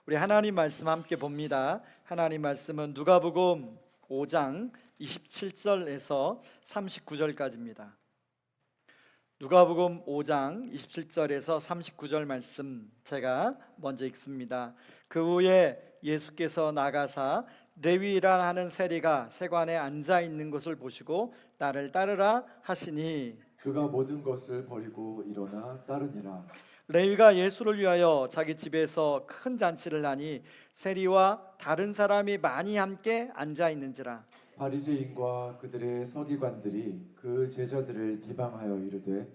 우리 하나님 말씀 함께 봅니다. 하나님 말씀은 누가복음 5장 27절에서 39절까지입니다. 누가복음 5장 27절에서 39절 말씀 제가 먼저 읽습니다. 그 후에 예수께서 나가사 레위라 하는 세리가 세관에 앉아 있는 것을 보시고 나를 따르라 하시니 그가 모든 것을 버리고 일어나 따르니라. 레위가 예수를 위하여 자기 집에서 큰 잔치를 하니 세리와 다른 사람이 많이 함께 앉아 있는지라. 바리새인과 그들의 서기관들이 그 제자들을 비방하여 이르되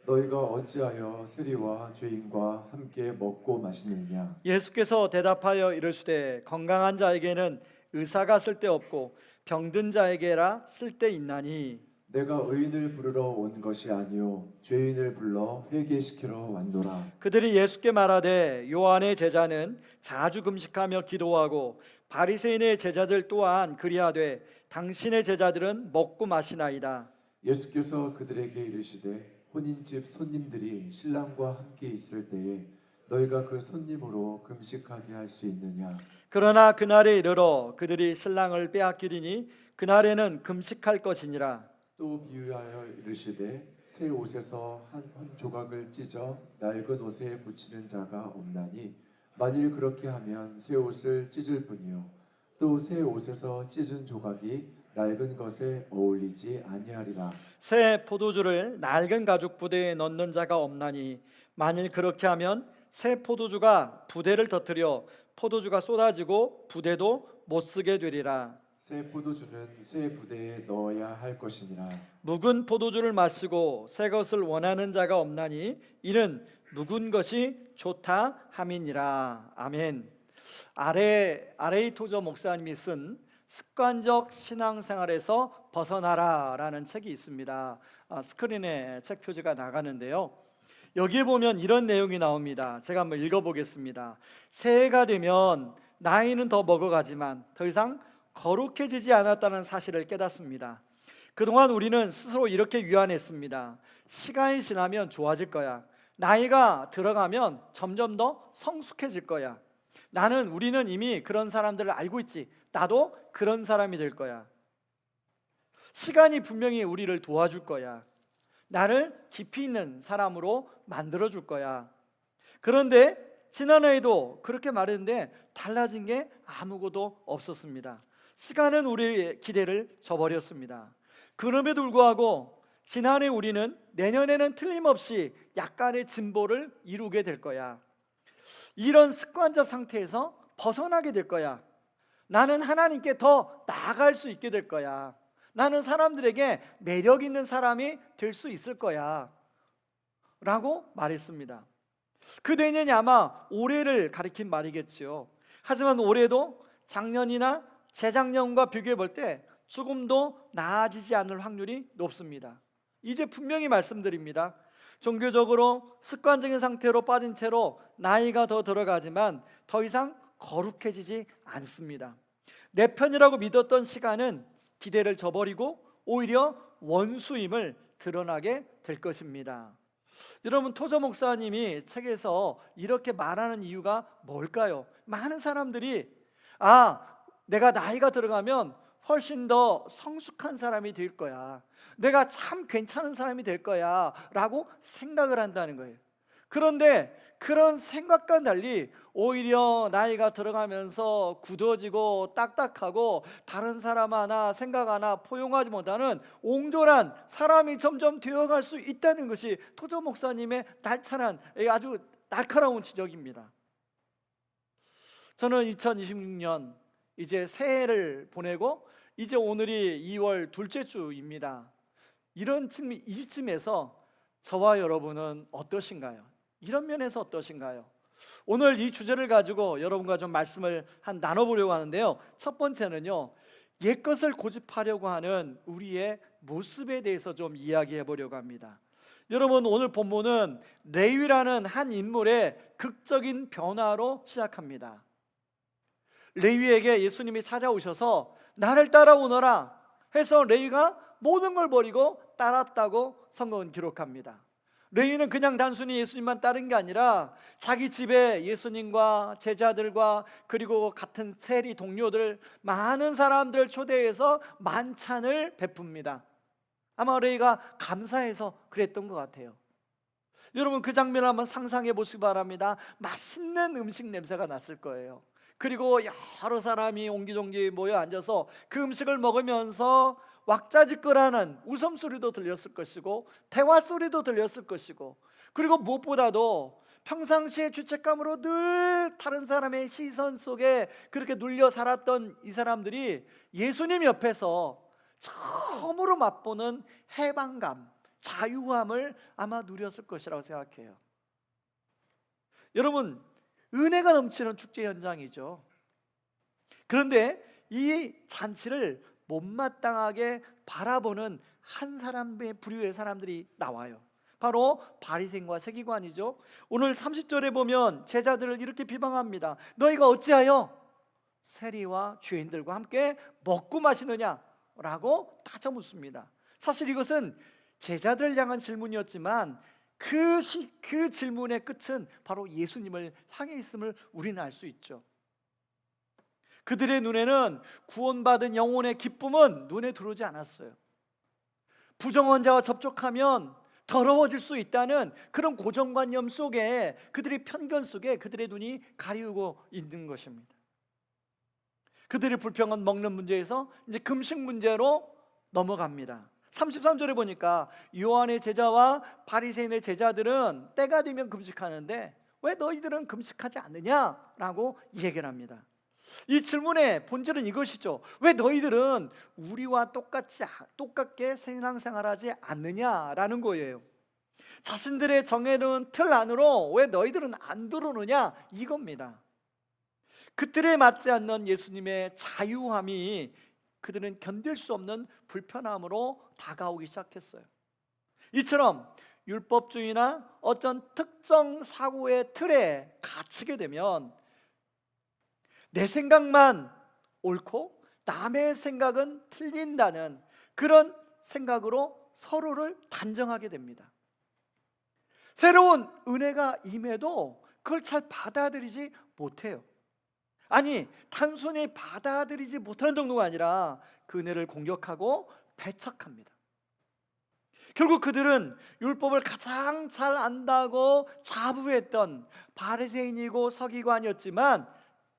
너희가 어찌하여 세리와 죄인과 함께 먹고 마시느냐. 예수께서 대답하여 이르시되 건강한 자에게는 의사가 쓸데없고 병든 자에게라 쓸데있나니 내가 의인을 부르러 온 것이 아니요 죄인을 불러 회개시키러 왔노라. 그들이 예수께 말하되 요한의 제자는 자주 금식하며 기도하고 바리새인의 제자들 또한 그리하되 당신의 제자들은 먹고 마시나이다. 예수께서 그들에게 이르시되 혼인집 손님들이 신랑과 함께 있을 때에 너희가 그 손님으로 금식하게 할 수 있느냐. 그러나 그날에 이르러 그들이 신랑을 빼앗기리니 그날에는 금식할 것이니라. 또 비유하여 이르시되 새 옷에서 한 조각을 찢어 낡은 옷에 붙이는 자가 없나니 만일 그렇게 하면 새 옷을 찢을 뿐이요 또 새 옷에서 찢은 조각이 낡은 것에 어울리지 아니하리라. 새 포도주를 낡은 가죽 부대에 넣는 자가 없나니 만일 그렇게 하면 새 포도주가 부대를 터뜨려 포도주가 쏟아지고 부대도 못 쓰게 되리라. 새 포도주는 새 부대에 넣어야 할 것이니라. 묵은 포도주를 마시고 새 것을 원하는 자가 없나니 이는 묵은 것이 좋다 함이니라. 아멘. 아레이토저 목사님이 쓴 습관적 신앙생활에서 벗어나라라는 책이 있습니다. 스크린에 책 표지가 나가는데요. 여기에 보면 이런 내용이 나옵니다. 제가 한번 읽어보겠습니다. 새해가 되면 나이는 더 먹어가지만 더 이상 거룩해지지 않았다는 사실을 깨닫습니다. 그동안 우리는 스스로 이렇게 위안했습니다. 시간이 지나면 좋아질 거야. 나이가 들어가면 점점 더 성숙해질 거야. 우리는 이미 그런 사람들을 알고 있지. 나도 그런 사람이 될 거야. 시간이 분명히 우리를 도와줄 거야. 나를 깊이 있는 사람으로 만들어줄 거야. 그런데 지난해에도 그렇게 말했는데 달라진 게 아무것도 없었습니다. 시간은 우리의 기대를 저버렸습니다. 그럼에도 불구하고 지난해 우리는 내년에는 틀림없이 약간의 진보를 이루게 될 거야. 이런 습관적 상태에서 벗어나게 될 거야. 나는 하나님께 더 나아갈 수 있게 될 거야. 나는 사람들에게 매력 있는 사람이 될 수 있을 거야 라고 말했습니다. 그 내년이 아마 올해를 가리킨 말이겠죠. 하지만 올해도 작년이나 재작년과 비교해 볼 때 조금도 나아지지 않을 확률이 높습니다. 이제 분명히 말씀드립니다. 종교적으로 습관적인 상태로 빠진 채로 나이가 더 들어가지만 더 이상 거룩해지지 않습니다. 내 편이라고 믿었던 시간은 기대를 저버리고 오히려 원수임을 드러나게 될 것입니다. 여러분, 토저 목사님이 책에서 이렇게 말하는 이유가 뭘까요? 많은 사람들이 내가 나이가 들어가면 훨씬 더 성숙한 사람이 될 거야. 내가 참 괜찮은 사람이 될 거야 라고 생각을 한다는 거예요. 그런데 그런 생각과 달리 오히려 나이가 들어가면서 굳어지고 딱딱하고 다른 사람 하나 생각 하나 포용하지 못하는 옹졸한 사람이 점점 되어갈 수 있다는 것이 토저 목사님의 아주 날카로운 지적입니다. 저는 2026년 이제 새해를 보내고 이제 오늘이 2월 둘째 주입니다. 이쯤에서 저와 여러분은 어떠신가요? 이런 면에서 어떠신가요? 오늘 이 주제를 가지고 여러분과 좀 말씀을 나눠보려고 하는데요. 첫 번째는요, 옛것을 고집하려고 하는 우리의 모습에 대해서 좀 이야기해 보려고 합니다. 여러분, 오늘 본문은 레위라는 한 인물의 극적인 변화로 시작합니다. 레위에게 예수님이 찾아오셔서 나를 따라오너라 해서 레위가 모든 걸 버리고 따랐다고 성경은 기록합니다. 레위는 그냥 단순히 예수님만 따른 게 아니라 자기 집에 예수님과 제자들과 그리고 같은 세리 동료들 많은 사람들을 초대해서 만찬을 베풉니다. 아마 레위가 감사해서 그랬던 것 같아요. 여러분 그 장면을 한번 상상해 보시기 바랍니다. 맛있는 음식 냄새가 났을 거예요. 그리고 여러 사람이 옹기종기 모여 앉아서 그 음식을 먹으면서 왁자지껄하는 웃음소리도 들렸을 것이고 대화 소리도 들렸을 것이고, 그리고 무엇보다도 평상시에 죄책감으로 늘 다른 사람의 시선 속에 그렇게 눌려 살았던 이 사람들이 예수님 옆에서 처음으로 맛보는 해방감, 자유함을 아마 누렸을 것이라고 생각해요. 여러분, 은혜가 넘치는 축제 현장이죠. 그런데 이 잔치를 못마땅하게 바라보는 한 사람의 부류의 사람들이 나와요. 바로 바리새인과 세기관이죠. 오늘 30절에 보면 제자들을 이렇게 비방합니다. 너희가 어찌하여 세리와 죄인들과 함께 먹고 마시느냐? 라고 따져 묻습니다. 사실 이것은 제자들을 향한 질문이었지만 그 질문의 끝은 바로 예수님을 향해 있음을 우리는 알 수 있죠. 그들의 눈에는 구원받은 영혼의 기쁨은 눈에 들어오지 않았어요. 부정한 자와 접촉하면 더러워질 수 있다는 그런 고정관념 속에, 그들의 편견 속에 그들의 눈이 가리우고 있는 것입니다. 그들의 불평은 먹는 문제에서 이제 금식 문제로 넘어갑니다. 33절에 보니까 요한의 제자와 바리새인의 제자들은 때가 되면 금식하는데 왜 너희들은 금식하지 않느냐라고 얘기를 합니다. 이 질문의 본질은 이것이죠. 왜 너희들은 우리와 똑같게 신앙생활하지 않느냐라는 거예요. 자신들의 정해놓은 틀 안으로 왜 너희들은 안 들어오느냐, 이겁니다. 그 틀에 맞지 않는 예수님의 자유함이 그들은 견딜 수 없는 불편함으로 다가오기 시작했어요. 이처럼 율법주의나 어떤 특정 사고의 틀에 갇히게 되면 내 생각만 옳고 남의 생각은 틀린다는 그런 생각으로 서로를 단정하게 됩니다. 새로운 은혜가 임해도 그걸 잘 받아들이지 못해요. 아니, 단순히 받아들이지 못하는 정도가 아니라 그 은혜를 공격하고 배척합니다. 결국 그들은 율법을 가장 잘 안다고 자부했던 바리새인이고 서기관이었지만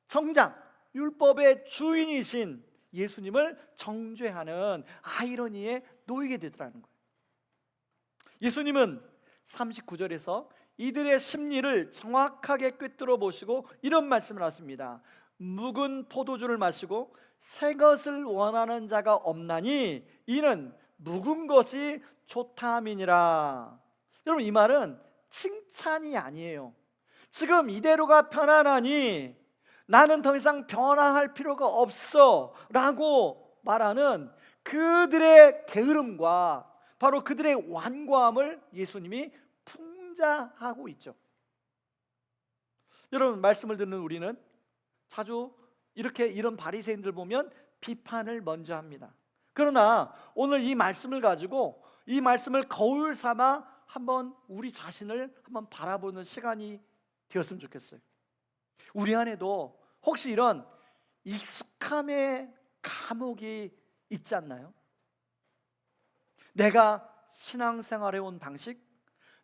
정작 율법의 주인이신 예수님을 정죄하는 아이러니에 놓이게 되더라는 거예요. 예수님은 39절에서 이들의 심리를 정확하게 꿰뚫어 보시고 이런 말씀을 하십니다. 묵은 포도주를 마시고 새 것을 원하는 자가 없나니 이는 묵은 것이 좋다함이니라. 여러분, 이 말은 칭찬이 아니에요. 지금 이대로가 편안하니 나는 더 이상 변화할 필요가 없어 라고 말하는 그들의 게으름과 바로 그들의 완고함을 예수님이 풍자하고 있죠. 여러분, 말씀을 듣는 우리는 자주 이런 바리새인들 보면 비판을 먼저 합니다. 그러나 오늘 이 말씀을 가지고 이 말씀을 거울 삼아 한번 우리 자신을 한번 바라보는 시간이 되었으면 좋겠어요. 우리 안에도 혹시 이런 익숙함의 감옥이 있지 않나요? 내가 신앙생활해 온 방식,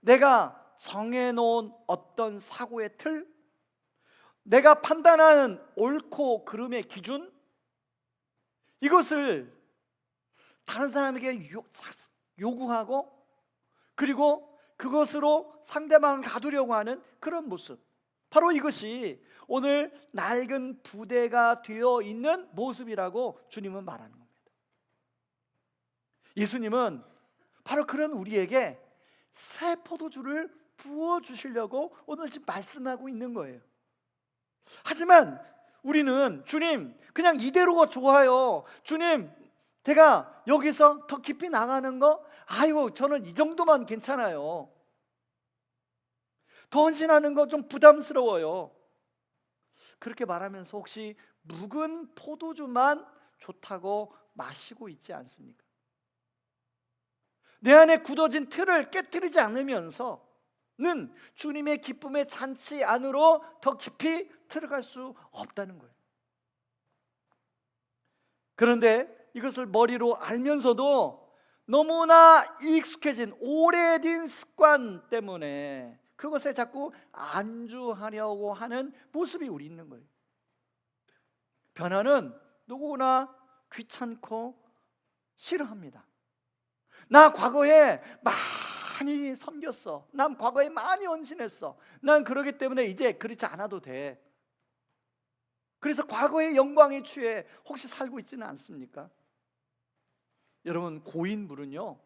내가 정해놓은 어떤 사고의 틀, 내가 판단하는 옳고 그름의 기준, 이것을 다른 사람에게 요구하고 그리고 그것으로 상대방을 가두려고 하는 그런 모습, 바로 이것이 오늘 낡은 부대가 되어 있는 모습이라고 주님은 말하는 겁니다. 예수님은 바로 그런 우리에게 새 포도주를 부어주시려고 오늘 지금 말씀하고 있는 거예요. 하지만 우리는 주님 그냥 이대로가 좋아요, 주님 제가 여기서 더 깊이 나가는 거 아이고 저는 이 정도만 괜찮아요, 더 헌신하는 거 좀 부담스러워요, 그렇게 말하면서 혹시 묵은 포도주만 좋다고 마시고 있지 않습니까? 내 안에 굳어진 틀을 깨뜨리지 않으면서는 주님의 기쁨의 잔치 안으로 더 깊이 들어갈 수 없다는 거예요. 그런데 이것을 머리로 알면서도 너무나 익숙해진 오래된 습관 때문에 그것에 자꾸 안주하려고 하는 모습이 우리 있는 거예요. 변화는 누구나 귀찮고 싫어합니다. 나 과거에 많이 섬겼어. 난 과거에 많이 헌신했어. 난 그러기 때문에 이제 그렇지 않아도 돼. 그래서 과거의 영광에 취해 혹시 살고 있지는 않습니까? 여러분, 고인 물은요,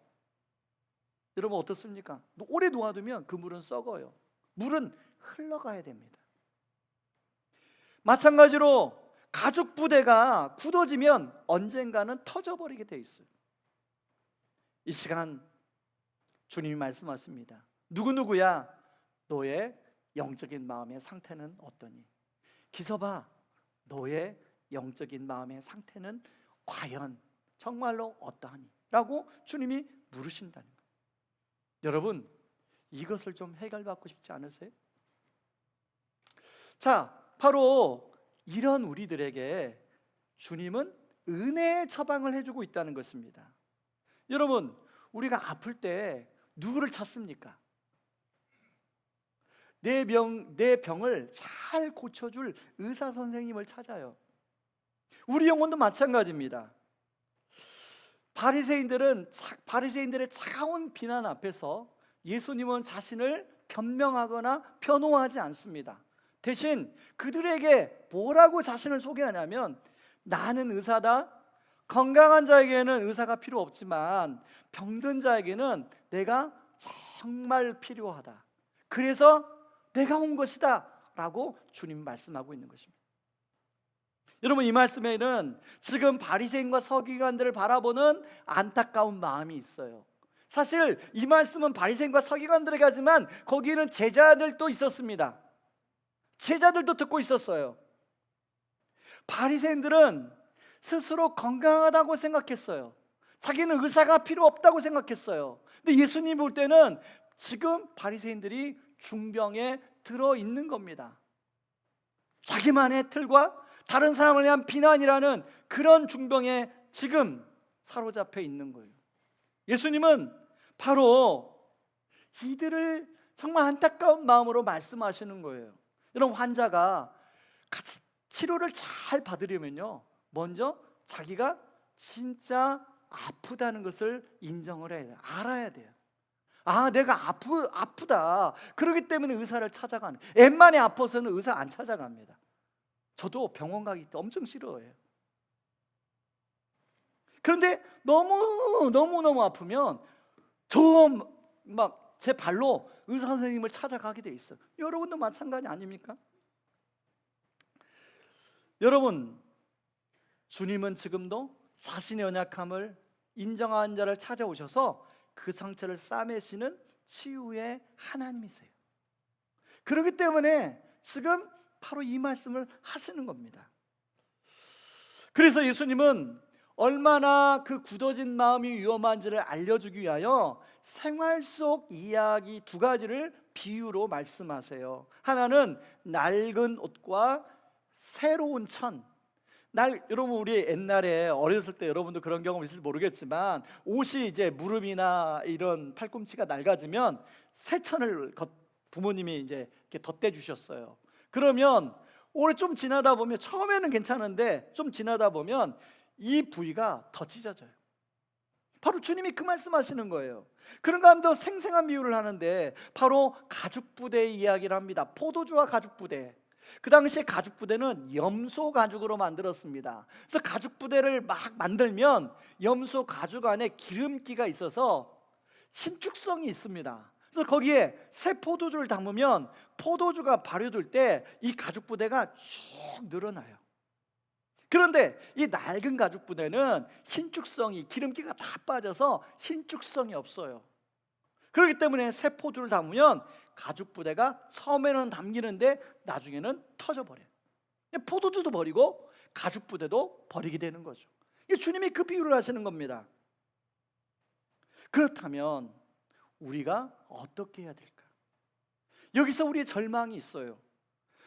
여러분 어떻습니까? 오래 놓아두면 그 물은 썩어요. 물은 흘러가야 됩니다. 마찬가지로 가죽 부대가 굳어지면 언젠가는 터져버리게 돼 있어요. 이 시간 주님이 말씀하십니다. 누구누구야, 너의 영적인 마음의 상태는 어떠니? 기서봐, 너의 영적인 마음의 상태는 과연 정말로 어떠하니? 라고 주님이 물으신다는 거예요. 여러분, 이것을 좀 해결받고 싶지 않으세요? 자, 바로 이런 우리들에게 주님은 은혜의 처방을 해주고 있다는 것입니다. 여러분, 우리가 아플 때 누구를 찾습니까? 내 병을 잘 고쳐줄 의사 선생님을 찾아요. 우리 영혼도 마찬가지입니다. 바리새인들의 차가운 비난 앞에서 예수님은 자신을 변명하거나 변호하지 않습니다. 대신 그들에게 뭐라고 자신을 소개하냐면, 나는 의사다. 건강한 자에게는 의사가 필요 없지만 병든 자에게는 내가 정말 필요하다. 그래서 내가 온 것이다 라고 주님 말씀하고 있는 것입니다. 여러분, 이 말씀에는 지금 바리새인과 서기관들을 바라보는 안타까운 마음이 있어요. 사실 이 말씀은 바리새인과 서기관들에게 하지만 거기에는 제자들도 있었습니다. 제자들도 듣고 있었어요. 바리새인들은 스스로 건강하다고 생각했어요. 자기는 의사가 필요 없다고 생각했어요. 근데 예수님 볼 때는 지금 바리새인들이 중병에 들어 있는 겁니다. 자기만의 틀과 다른 사람을 위한 비난이라는 그런 중병에 지금 사로잡혀 있는 거예요. 예수님은 바로 이들을 정말 안타까운 마음으로 말씀하시는 거예요. 이런 환자가 같이 치료를 잘 받으려면요, 먼저 자기가 진짜 아프다는 것을 인정을 해야 돼요. 알아야 돼요. 아, 내가 아프다. 그렇기 때문에 의사를 찾아가는. 웬만히 아파서는 의사 안 찾아갑니다. 저도 병원 가기 엄청 싫어해요. 그런데 너무 아프면 제 발로 의사 선생님을 찾아가게 돼 있어요. 여러분도 마찬가지 아닙니까? 여러분, 주님은 지금도 자신의 연약함을 인정한 자를 찾아오셔서 그 상처를 싸매시는 치유의 하나님이세요. 그렇기 때문에 지금 바로 이 말씀을 하시는 겁니다. 그래서 예수님은 얼마나 그 굳어진 마음이 위험한지를 알려주기 위하여 생활 속 이야기 두 가지를 비유로 말씀하세요. 하나는 낡은 옷과 새로운 천. 여러분, 우리 옛날에 어렸을 때 여러분도 그런 경험 있을지 모르겠지만, 옷이 이제 무릎이나 이런 팔꿈치가 낡아지면 새 천을 부모님이 이제 이렇게 덧대 주셨어요. 그러면 오래 좀 지나다 보면, 처음에는 괜찮은데 좀 지나다 보면 이 부위가 더 찢어져요. 바로 주님이 그 말씀하시는 거예요. 그런가 하면 더 생생한 비유를 하는데 바로 가죽 부대의 이야기를 합니다. 포도주와 가죽 부대. 그 당시에 가죽 부대는 염소 가죽으로 만들었습니다. 그래서 가죽 부대를 막 만들면 염소 가죽 안에 기름기가 있어서 신축성이 있습니다. 그래서 거기에 새 포도주를 담으면 포도주가 발효될 때 이 가죽 부대가 쭉 늘어나요. 그런데 이 낡은 가죽 부대는 신축성이, 기름기가 다 빠져서 신축성이 없어요. 그렇기 때문에 새 포도를 담으면 가죽 부대가 처음에는 담기는데 나중에는 터져버려요. 포도주도 버리고 가죽 부대도 버리게 되는 거죠. 주님이 그 비유를 하시는 겁니다. 그렇다면 우리가 어떻게 해야 될까? 여기서 우리의 절망이 있어요.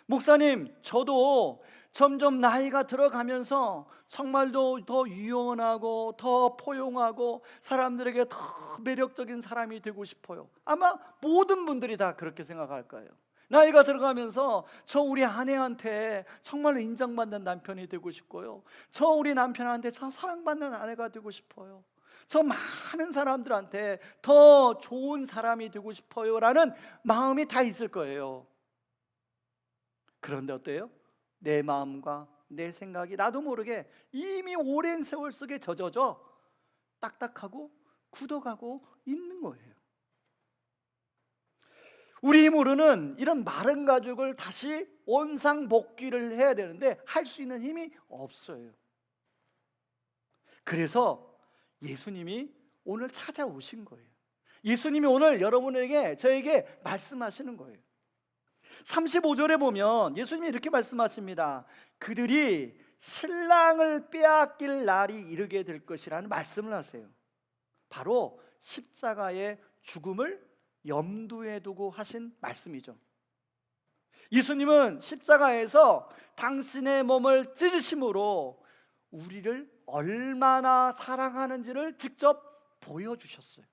목사님, 저도 점점 나이가 들어가면서 정말도 더 유연하고 더 포용하고 사람들에게 더 매력적인 사람이 되고 싶어요. 아마 모든 분들이 다 그렇게 생각할 거예요. 나이가 들어가면서 저 우리 아내한테 정말로 인정받는 남편이 되고 싶고요, 저 우리 남편한테 저 사랑받는 아내가 되고 싶어요, 저 많은 사람들한테 더 좋은 사람이 되고 싶어요 라는 마음이 다 있을 거예요. 그런데 어때요? 내 마음과 내 생각이 나도 모르게 이미 오랜 세월 속에 젖어져 딱딱하고 굳어가고 있는 거예요. 우리 힘으로는 이런 마른 가죽을 다시 원상복귀를 해야 되는데 할 수 있는 힘이 없어요. 그래서 예수님이 오늘 찾아오신 거예요. 예수님이 오늘 여러분에게, 저에게 말씀하시는 거예요. 35절에 보면 예수님이 이렇게 말씀하십니다. 그들이 신랑을 빼앗길 날이 이르게 될 것이라는 말씀을 하세요. 바로 십자가의 죽음을 염두에 두고 하신 말씀이죠. 예수님은 십자가에서 당신의 몸을 찢으심으로 우리를 얼마나 사랑하는지를 직접 보여주셨어요.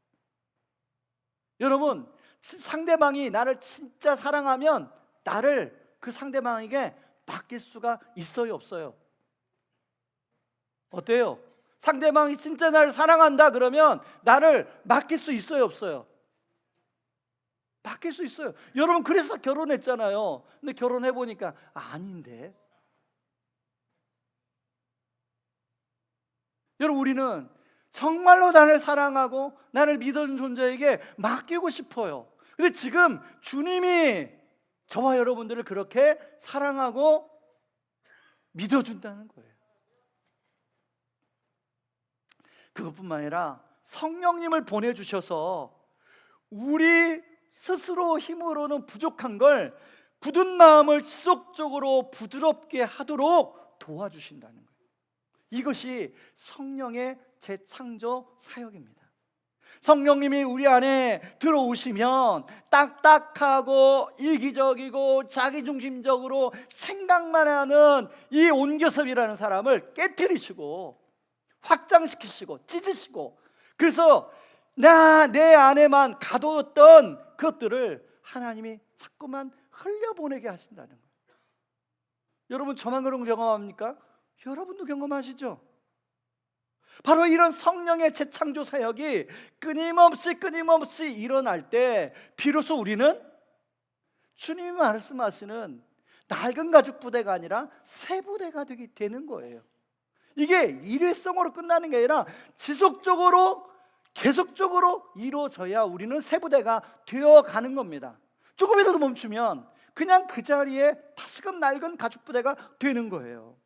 여러분, 상대방이 나를 진짜 사랑하면 나를 그 상대방에게 맡길 수가 있어요, 없어요? 어때요? 상대방이 진짜 나를 사랑한다 그러면 나를 맡길 수 있어요, 없어요? 맡길 수 있어요. 여러분, 그래서 결혼했잖아요. 근데 결혼해 보니까 아닌데. 여러분, 우리는 정말로 나를 사랑하고 나를 믿어준 존재에게 맡기고 싶어요. 근데 지금 주님이 저와 여러분들을 그렇게 사랑하고 믿어준다는 거예요. 그것뿐만 아니라 성령님을 보내주셔서 우리 스스로 힘으로는 부족한 걸 굳은 마음을 지속적으로 부드럽게 하도록 도와주신다는 거예요. 이것이 성령의 재창조 사역입니다. 성령님이 우리 안에 들어오시면 딱딱하고 이기적이고 자기중심적으로 생각만 하는 이 온교섭이라는 사람을 깨트리시고 확장시키시고 찢으시고, 그래서 내 안에만 가뒀던 것들을 하나님이 자꾸만 흘려보내게 하신다는 거예요. 여러분, 저만 그런 거 경험합니까? 여러분도 경험하시죠? 바로 이런 성령의 재창조 사역이 끊임없이 일어날 때 비로소 우리는 주님이 말씀하시는 낡은 가죽 부대가 아니라 새 부대가 되는 거예요. 이게 일회성으로 끝나는 게 아니라 지속적으로 계속적으로 이루어져야 우리는 새 부대가 되어가는 겁니다. 조금이라도 멈추면 그냥 그 자리에 다시금 낡은 가죽 부대가 되는 거예요.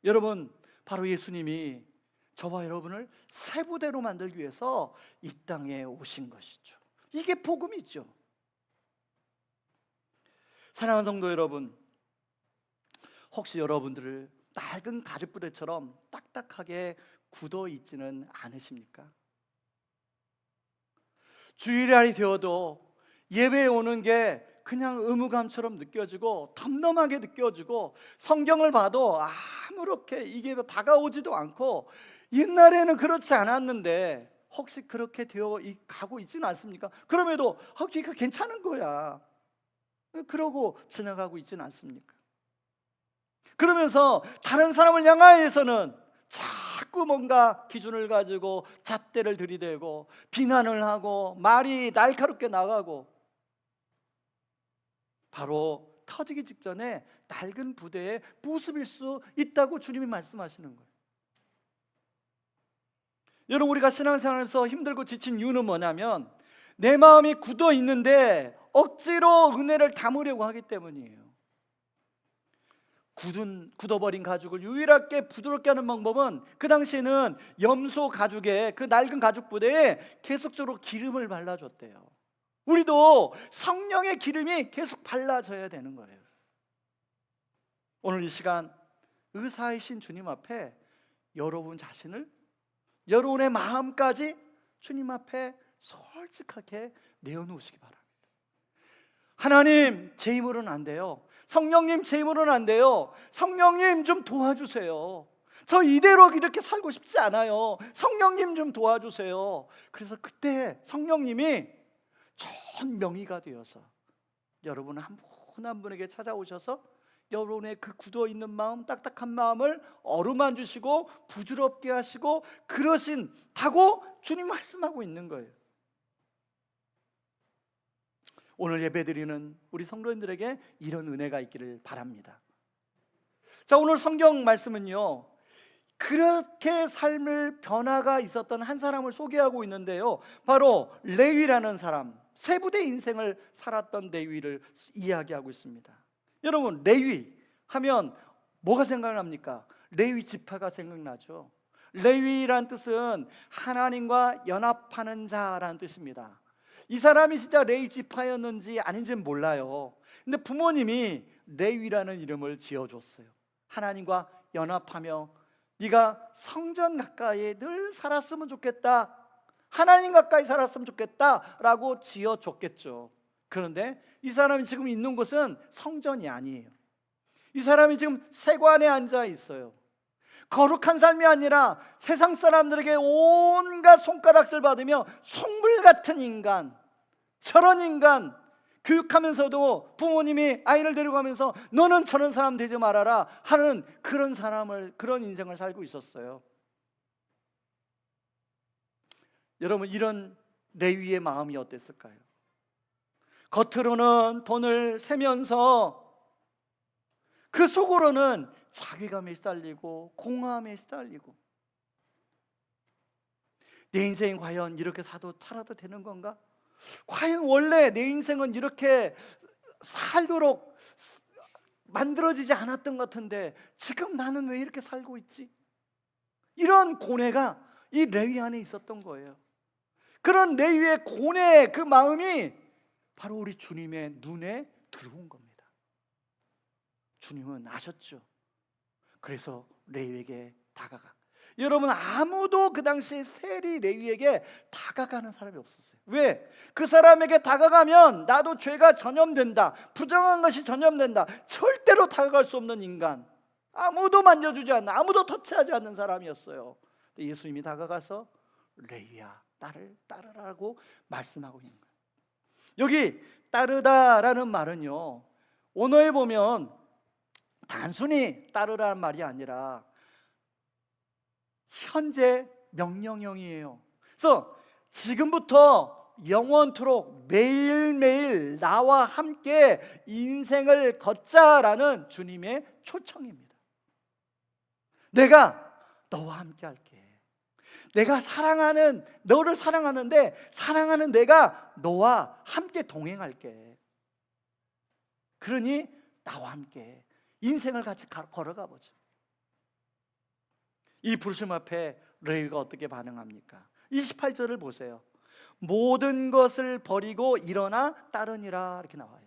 여러분, 바로 예수님이 저와 여러분을 새 부대로 만들기 위해서 이 땅에 오신 것이죠. 이게 복음이죠. 사랑하는 성도 여러분, 혹시 여러분들을 낡은 가죽 부대처럼 딱딱하게 굳어 있지는 않으십니까? 주일날이 되어도 예배에 오는 게 그냥 의무감처럼 느껴지고 덤덤하게 느껴지고, 성경을 봐도 아무렇게 이게 다가오지도 않고, 옛날에는 그렇지 않았는데 혹시 그렇게 되어 가고 있지는 않습니까? 그럼에도 이거 괜찮은 거야 그러고 지나가고 있지는 않습니까? 그러면서 다른 사람을 향하여서는 자꾸 뭔가 기준을 가지고 잣대를 들이대고 비난을 하고 말이 날카롭게 나가고, 바로 터지기 직전에 낡은 부대의 모습일 수 있다고 주님이 말씀하시는 거예요. 여러분, 우리가 신앙생활에서 힘들고 지친 이유는 뭐냐면 내 마음이 굳어 있는데 억지로 은혜를 담으려고 하기 때문이에요. 굳어버린 가죽을 유일하게 부드럽게 하는 방법은, 그 당시에는 염소 가죽에, 그 낡은 가죽 부대에 계속적으로 기름을 발라줬대요. 우리도 성령의 기름이 계속 발라져야 되는 거예요. 오늘 이 시간 의사이신 주님 앞에 여러분 자신을, 여러분의 마음까지 주님 앞에 솔직하게 내어놓으시기 바랍니다. 하나님, 제 힘으로는 안 돼요. 성령님, 제 힘으로는 안 돼요. 성령님 좀 도와주세요. 저 이대로 이렇게 살고 싶지 않아요. 성령님 좀 도와주세요. 그래서 그때 성령님이 좋은 명의가 되어서 여러분 한 분 한 분에게 찾아오셔서 여러분의 그 굳어있는 마음, 딱딱한 마음을 어루만 주시고 부드럽게 하시고 그러신다고 주님 말씀하고 있는 거예요. 오늘 예배드리는 우리 성도님들에게 이런 은혜가 있기를 바랍니다. 자, 오늘 성경 말씀은요, 그렇게 삶을 변화가 있었던 한 사람을 소개하고 있는데요, 바로 레위라는 사람, 세부대 인생을 살았던 레위를 이야기하고 있습니다. 여러분, 레위 하면 뭐가 생각납니까? 레위 지파가 생각나죠. 레위란 뜻은 하나님과 연합하는 자라는 뜻입니다. 이 사람이 진짜 레위 지파였는지 아닌지는 몰라요. 근데 부모님이 레위라는 이름을 지어줬어요. 하나님과 연합하며 네가 성전 가까이에 늘 살았으면 좋겠다, 하나님 가까이 살았으면 좋겠다라고 지어줬겠죠. 그런데 이 사람이 지금 있는 곳은 성전이 아니에요. 이 사람이 지금 세관에 앉아 있어요. 거룩한 삶이 아니라 세상 사람들에게 온갖 손가락질 받으며 속물 같은 인간, 저런 인간, 교육하면서도 부모님이 아이를 데려가면서 너는 저런 사람 되지 말아라 하는 그런 인생을 살고 있었어요. 여러분, 이런 레위의 마음이 어땠을까요? 겉으로는 돈을 세면서 그 속으로는 자괴감에 시달리고 공허함에 시달리고, 내 인생이 과연 이렇게 살아도 되는 건가? 과연 원래 내 인생은 이렇게 살도록 만들어지지 않았던 것 같은데 지금 나는 왜 이렇게 살고 있지? 이런 고뇌가 이 레위 안에 있었던 거예요. 그런 레위의 고뇌, 그 마음이 바로 우리 주님의 눈에 들어온 겁니다. 주님은 아셨죠. 그래서 레위에게 다가가. 여러분, 아무도 그 당시 세리 레위에게 다가가는 사람이 없었어요. 왜? 그 사람에게 다가가면 나도 죄가 전염된다, 부정한 것이 전염된다, 절대로 다가갈 수 없는 인간, 아무도 만져주지 않는, 아무도 터치하지 않는 사람이었어요. 예수님이 다가가서 레위야, 나를 따르라고 말씀하고 있는 거예요. 여기 따르다라는 말은요, 원어에 보면 단순히 따르라는 말이 아니라 현재 명령형이에요. 그래서 지금부터 영원토록 매일매일 나와 함께 인생을 걷자라는 주님의 초청입니다. 내가 너와 함께 할게. 내가 너를 사랑하는데 사랑하는 내가 너와 함께 동행할게. 그러니 나와 함께 인생을 같이 걸어가 보죠. 이 부르심 앞에 레위가 어떻게 반응합니까? 28절을 보세요. 모든 것을 버리고 일어나 따르니라, 이렇게 나와요.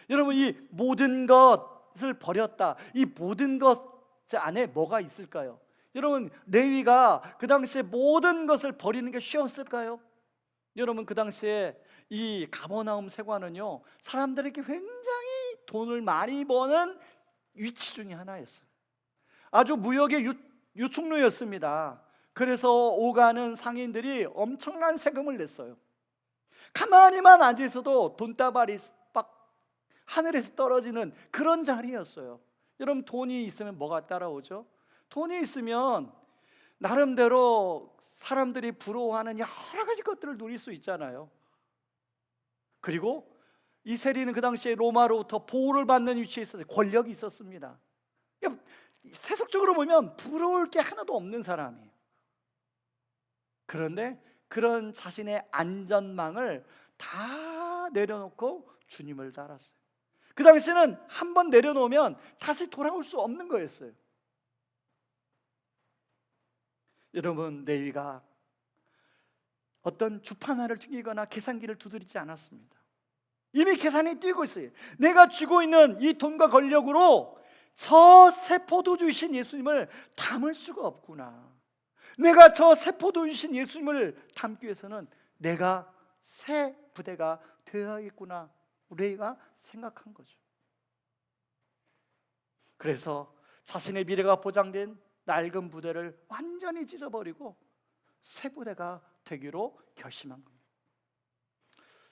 여러분, 이 모든 것을 버렸다, 이 모든 것 안에 뭐가 있을까요? 여러분, 레위가 그 당시에 모든 것을 버리는 게 쉬웠을까요? 여러분, 그 당시에 이 가버나움 세관은요, 사람들에게 굉장히 돈을 많이 버는 위치 중에 하나였어요. 아주 무역의 유축로였습니다. 그래서 오가는 상인들이 엄청난 세금을 냈어요. 가만히만 앉아 있어도 돈다발이 막 하늘에서 떨어지는 그런 자리였어요. 여러분, 돈이 있으면 뭐가 따라오죠? 돈이 있으면 나름대로 사람들이 부러워하는 여러 가지 것들을 누릴 수 있잖아요. 그리고 이 세리는 그 당시에 로마로부터 보호를 받는 위치에 있었어요. 권력이 있었습니다. 세속적으로 보면 부러울 게 하나도 없는 사람이에요. 그런데 그런 자신의 안전망을 다 내려놓고 주님을 따랐어요. 그 당시에는 한번 내려놓으면 다시 돌아올 수 없는 거였어요. 여러분, 레위가 어떤 주판화를 튀기거나 계산기를 두드리지 않았습니다. 이미 계산이 뛰고 있어요. 내가 쥐고 있는 이 돈과 권력으로 저 새 포도주이신 예수님을 담을 수가 없구나. 내가 저 새 포도주신 예수님을 담기 위해서는 내가 새 부대가 되어야겠구나, 우리가 생각한 거죠. 그래서 자신의 미래가 보장된 낡은 부대를 완전히 찢어버리고 새 부대가 되기로 결심한 겁니다.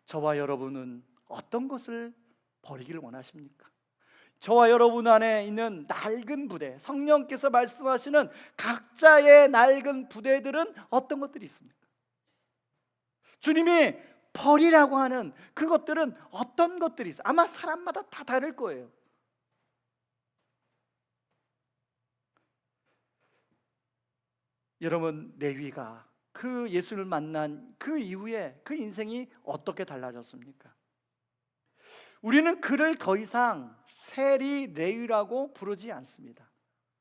저와 여러분은 어떤 것을 버리기를 원하십니까? 저와 여러분 안에 있는 낡은 부대, 성령께서 말씀하시는 각자의 낡은 부대들은 어떤 것들이 있습니까? 주님이 버리라고 하는 그것들은 어떤 것들이 있어요? 아마 사람마다 다 다를 거예요. 여러분, 레위가 그 예수를 만난 그 이후에 그 인생이 어떻게 달라졌습니까? 우리는 그를 더 이상 세리 레위라고 부르지 않습니다.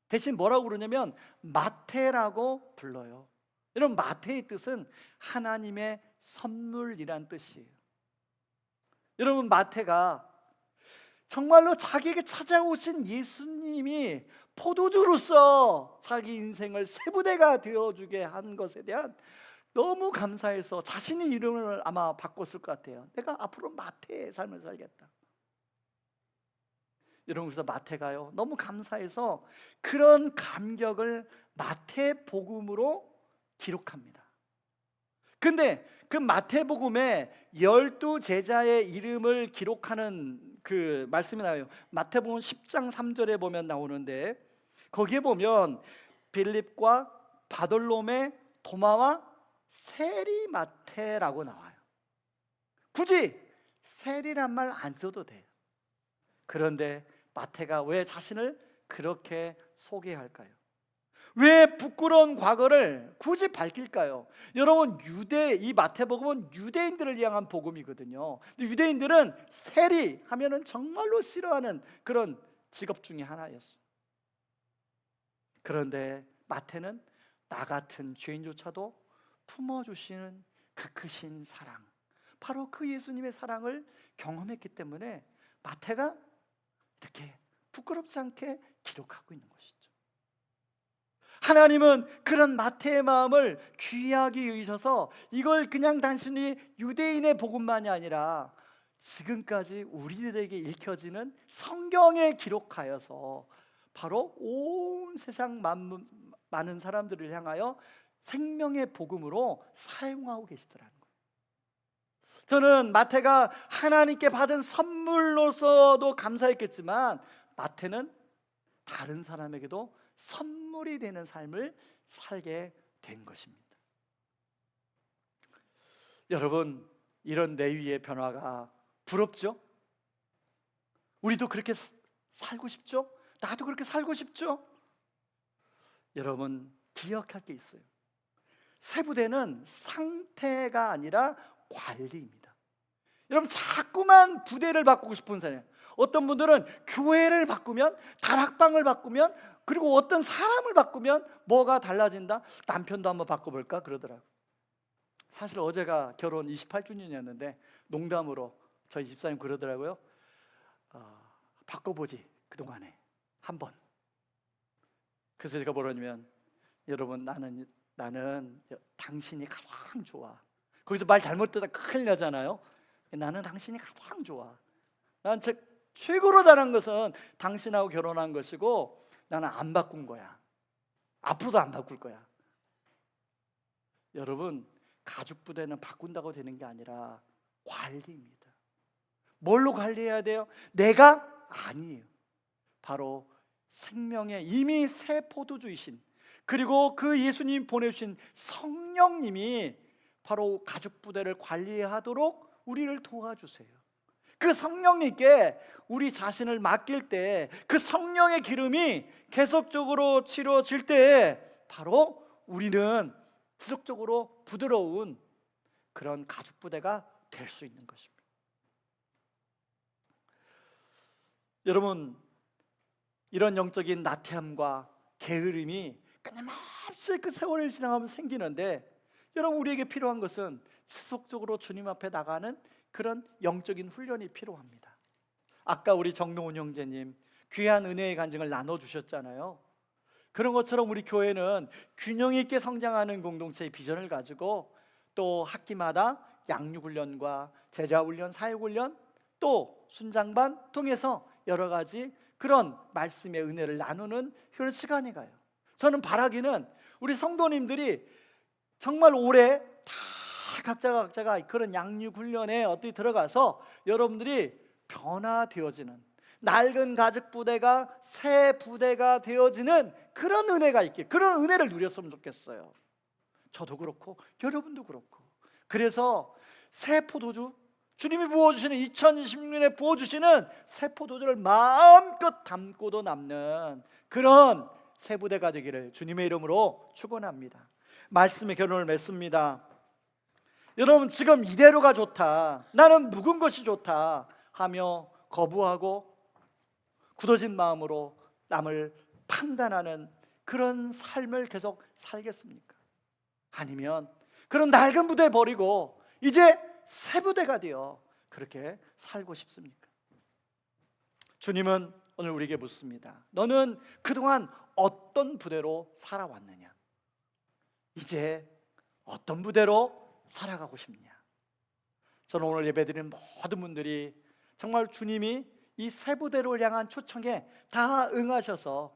대신 뭐라고 부르냐면 마태라고 불러요. 여러분, 마태의 뜻은 하나님의 선물이란 뜻이에요. 여러분, 마태가 정말로 자기에게 찾아오신 예수님이 포도주로서 자기 인생을 새 부대가 되어주게 한 것에 대한 너무 감사해서 자신의 이름을 아마 바꿨을 것 같아요. 내가 앞으로 마태의 삶을 살겠다. 여러분, 그래서 마태가요, 너무 감사해서 그런 감격을 마태복음으로 기록합니다. 근데 그 마태복음에 12제자의 이름을 기록하는 그 말씀이 나와요. 마태복음 10장 3절에 보면 나오는데, 거기에 보면 빌립과 바돌로메, 도마와 세리마태라고 나와요. 굳이 세리란 말 안 써도 돼요. 그런데 마태가 왜 자신을 그렇게 소개할까요? 왜 부끄러운 과거를 굳이 밝힐까요? 여러분, 이 마태복음은 유대인들을 향한 복음이거든요. 근데 유대인들은 세리 하면은 정말로 싫어하는 그런 직업 중에 하나였어요. 그런데 마태는 나 같은 죄인조차도 품어주시는 그 크신 사랑, 바로 그 예수님의 사랑을 경험했기 때문에 마태가 이렇게 부끄럽지 않게 기록하고 있는 것이죠. 하나님은 그런 마태의 마음을 귀하게 여기셔서 이걸 그냥 단순히 유대인의 복음만이 아니라 지금까지 우리들에게 읽혀지는 성경에 기록하여서 바로 온 세상 많은 사람들을 향하여 생명의 복음으로 사용하고 계시더라는 거예요. 저는 마태가 하나님께 받은 선물로서도 감사했겠지만 마태는 다른 사람에게도 선물이 되는 삶을 살게 된 것입니다. 여러분, 이런 레위의 변화가 부럽죠? 우리도 그렇게 살고 싶죠? 나도 그렇게 살고 싶죠? 여러분, 기억할 게 있어요. 새 부대는 상태가 아니라 관리입니다. 여러분, 자꾸만 부대를 바꾸고 싶은 사람, 어떤 분들은 교회를 바꾸면, 다락방을 바꾸면, 그리고 어떤 사람을 바꾸면 뭐가 달라진다? 남편도 한번 바꿔볼까? 그러더라고요. 사실 어제가 결혼 28주년이었는데 농담으로 저희 집사님 그러더라고요. 바꿔보지, 그동안에 한번. 그래서 제가 뭐라냐면, 여러분, 나는 당신이 가장 좋아. 거기서 말 잘못 듣다 큰일 나잖아요. 나는 당신이 가장 좋아. 난 최고로 잘한 것은 당신하고 결혼한 것이고 나는 안 바꾼 거야. 앞으로도 안 바꿀 거야. 여러분, 가죽 부대는 바꾼다고 되는 게 아니라 관리입니다. 뭘로 관리해야 돼요? 내가 아니에요. 바로 생명의 이미 새 포도주이신, 그리고 그 예수님 보내주신 성령님이 바로 가죽 부대를 관리하도록 우리를 도와주세요. 그 성령님께 우리 자신을 맡길 때, 그 성령의 기름이 계속적으로 치러질 때 바로 우리는 지속적으로 부드러운 그런 가죽 부대가 될 수 있는 것입니다. 여러분, 이런 영적인 나태함과 게으름이 끊임없이 그 세월을 지나가면 생기는데, 여러분, 우리에게 필요한 것은 지속적으로 주님 앞에 나가는 그런 영적인 훈련이 필요합니다. 아까 우리 정동훈 형제님 귀한 은혜의 간증을 나눠주셨잖아요. 그런 것처럼 우리 교회는 균형 있게 성장하는 공동체의 비전을 가지고 또 학기마다 양육훈련과 제자훈련, 사역훈련, 또 순장반 통해서 여러 가지 그런 말씀의 은혜를 나누는 그런 시간이 가요. 저는 바라기는 우리 성도님들이 정말 올해 다 각자가 그런 양육훈련에 어떻게 들어가서 여러분들이 변화되어지는, 낡은 가죽 부대가 새 부대가 되어지는 그런 은혜가 있게, 그런 은혜를 누렸으면 좋겠어요. 저도 그렇고 여러분도 그렇고. 그래서 새 포도주, 주님이 부어주시는 2016년에 부어주시는 새 포도주를 마음껏 담고도 남는 그런 새 부대가 되기를 주님의 이름으로 축원합니다. 말씀의 결론을 맺습니다. 여러분, 지금 이대로가 좋다, 나는 묵은 것이 좋다 하며 거부하고 굳어진 마음으로 남을 판단하는 그런 삶을 계속 살겠습니까? 아니면 그런 낡은 부대 버리고 이제 새 부대가 되어 그렇게 살고 싶습니까? 주님은 오늘 우리에게 묻습니다. 너는 그동안 어떤 부대로 살아왔느냐? 이제 어떤 부대로 살아가고 싶냐? 저는 오늘 예배드리는 모든 분들이 정말 주님이 이 새 부대를 향한 초청에 다 응하셔서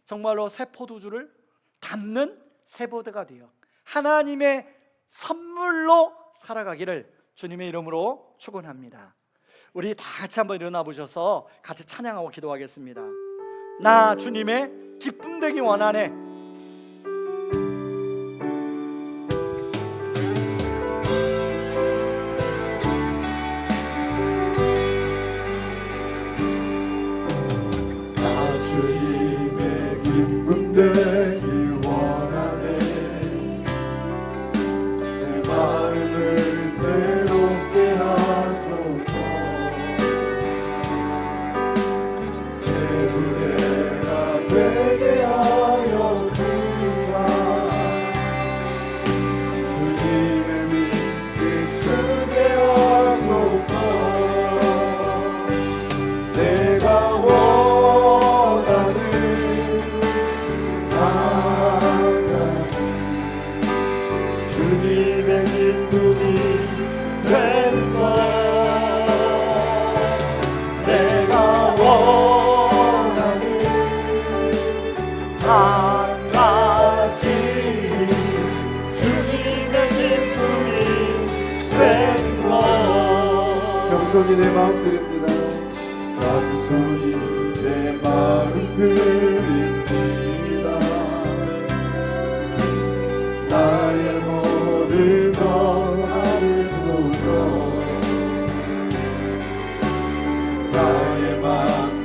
정말로 새 포도주를 담는 새 부대가 되어 하나님의 선물로 살아가기를 주님의 이름으로 축원합니다. 우리 다 같이 한번 일어나 보셔서 같이 찬양하고 기도하겠습니다. 나 주님의 기쁨 되기 원하네. 되기 원하네. 내 마음을 새롭게 하소서. 새 부대가 되게 하여 주사. 주님의 빛 비추게 하소서. 내가 원하는 주님의 기쁨이 되는 것. 내가 원하는 한 가지 주님의 기쁨이 되는 것. 겸손히 내 마음 드립니다. 겸손히 내 마음 드립니다. 나의 모든 것 하소서. 나의 맘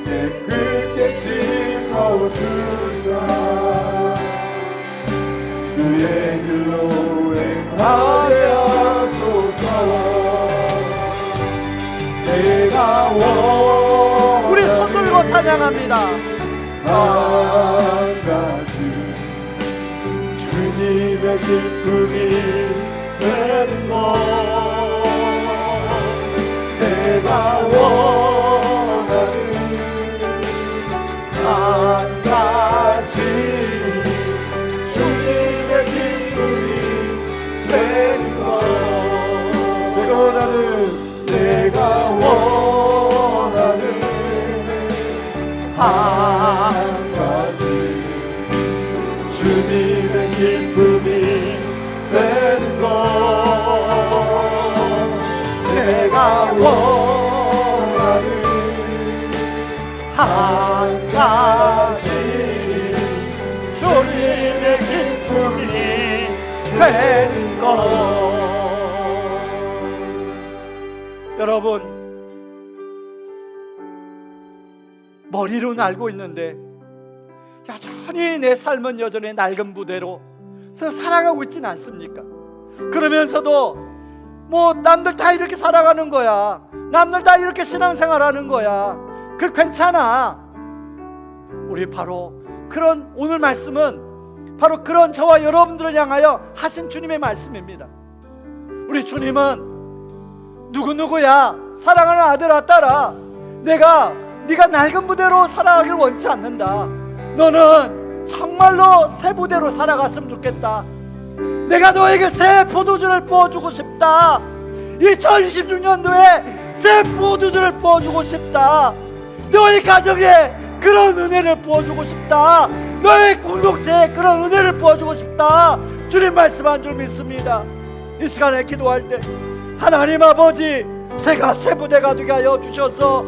깨끗게 씻어주사. 주의 길로 행하게 하소서. 내가 원하는 우리 손 들고 찬양합니다. 한 가지 주님의 기쁨이 되는 것. 내가 원하는 한 가지 주님의 기쁨이 되는 것. 내가 원하는 한 가지 주님의 기쁨이 되는 것. 내가 원하는 한 가지 주님의 기쁨이 되는 것. 여러분, 머리로는 알고 있는데 여전히 내 삶은 여전히 낡은 부대로 살아가고 있지는 않습니까? 그러면서도 뭐 남들 다 이렇게 살아가는 거야, 남들 다 이렇게 신앙생활하는 거야, 그 괜찮아. 우리 바로 그런 오늘 말씀은 바로 그런 저와 여러분들을 향하여 하신 주님의 말씀입니다. 우리 주님은 누구야? 사랑하는 아들아 딸아, 네가 낡은 부대로 살아가길 원치 않는다. 너는 정말로 새 부대로 살아갔으면 좋겠다. 내가 너에게 새 포도주를 부어주고 싶다. 2016년도에 새 포도주를 부어주고 싶다. 너의 가정에 그런 은혜를 부어주고 싶다. 너의 공동체에 그런 은혜를 부어주고 싶다. 주님 말씀한 줄 믿습니다. 이 시간에 기도할 때 하나님 아버지, 제가 새 부대가 되게 하여 주셔서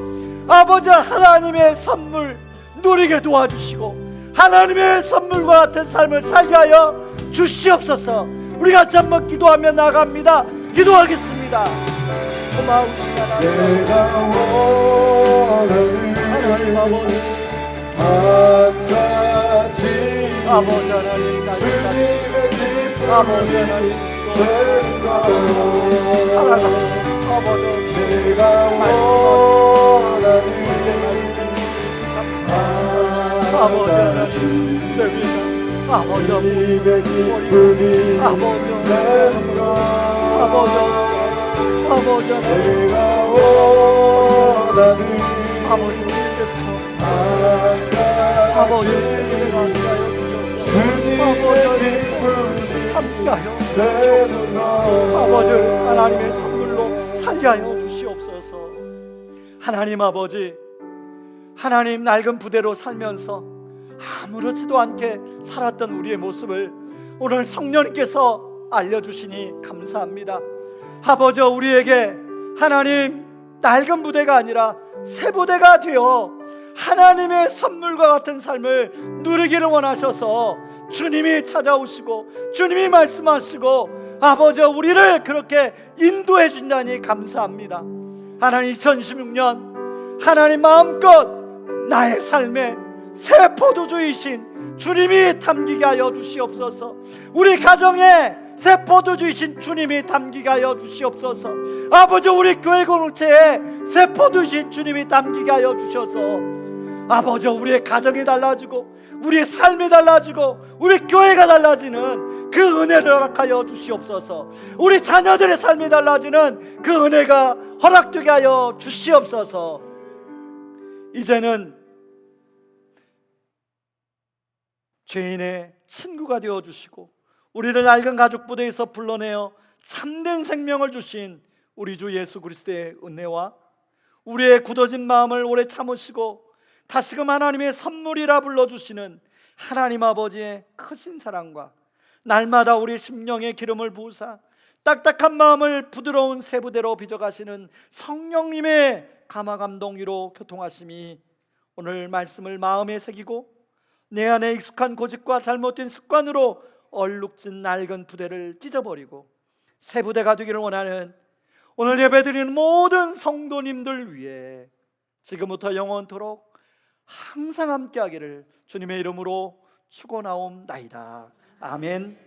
아버지 하나님의 선물 누리게 도와주시고 하나님의 선물과 같은 삶을 살게 하여 주시옵소서. 우리가 같이 한번 기도하며 나갑니다. 기도하겠습니다. 고마우신 하나님, 하나님 아버지, 아버지 하나님, 아버지 하나님, 사랑하는 아버지, 내가 원하는 아버지 하나님, 내 위가 아버지 기쁨이 아버지 아버지 내가 원하는 아버지께서 아버지 주님의 기쁨이 함께하여 아버지 하나님의 선물로 살게 하여 주시옵소서. 하나님 아버지, 하나님 낡은 부대로 살면서 아무렇지도 않게 살았던 우리의 모습을 오늘 성령님께서 알려주시니 감사합니다. 아버지, 우리에게 하나님 낡은 부대가 아니라 새 부대가 되어 하나님의 선물과 같은 삶을 누리기를 원하셔서 주님이 찾아오시고 주님이 말씀하시고 아버지 우리를 그렇게 인도해 준다니 감사합니다. 하나님 2016년 하나님 마음껏 나의 삶에 새 포도주이신 주님이 담기게 하여 주시옵소서. 우리 가정에 새 포도주이신 주님이 담기게 하여 주시옵소서. 아버지, 우리 교회 공동체에 새 포도주이신 주님이 담기게 하여 주셔서 아버지 우리의 가정이 달라지고 우리의 삶이 달라지고 우리 교회가 달라지는 그 은혜를 허락하여 주시옵소서. 우리 자녀들의 삶이 달라지는 그 은혜가 허락되게 하여 주시옵소서. 이제는 죄인의 친구가 되어주시고 우리를 낡은 가족 부대에서 불러내어 참된 생명을 주신 우리 주 예수 그리스도의 은혜와 우리의 굳어진 마음을 오래 참으시고 다시금 하나님의 선물이라 불러주시는 하나님 아버지의 크신 사랑과 날마다 우리 심령에 기름을 부으사 딱딱한 마음을 부드러운 새 부대로 빚어가시는 성령님의 감화감동 위로 교통하심이 오늘 말씀을 마음에 새기고 내 안에 익숙한 고집과 잘못된 습관으로 얼룩진 낡은 부대를 찢어버리고 새 부대가 되기를 원하는 오늘 예배드리는 모든 성도님들 위해 지금부터 영원토록 항상 함께하기를 주님의 이름으로 축원하옵나이다. 아멘.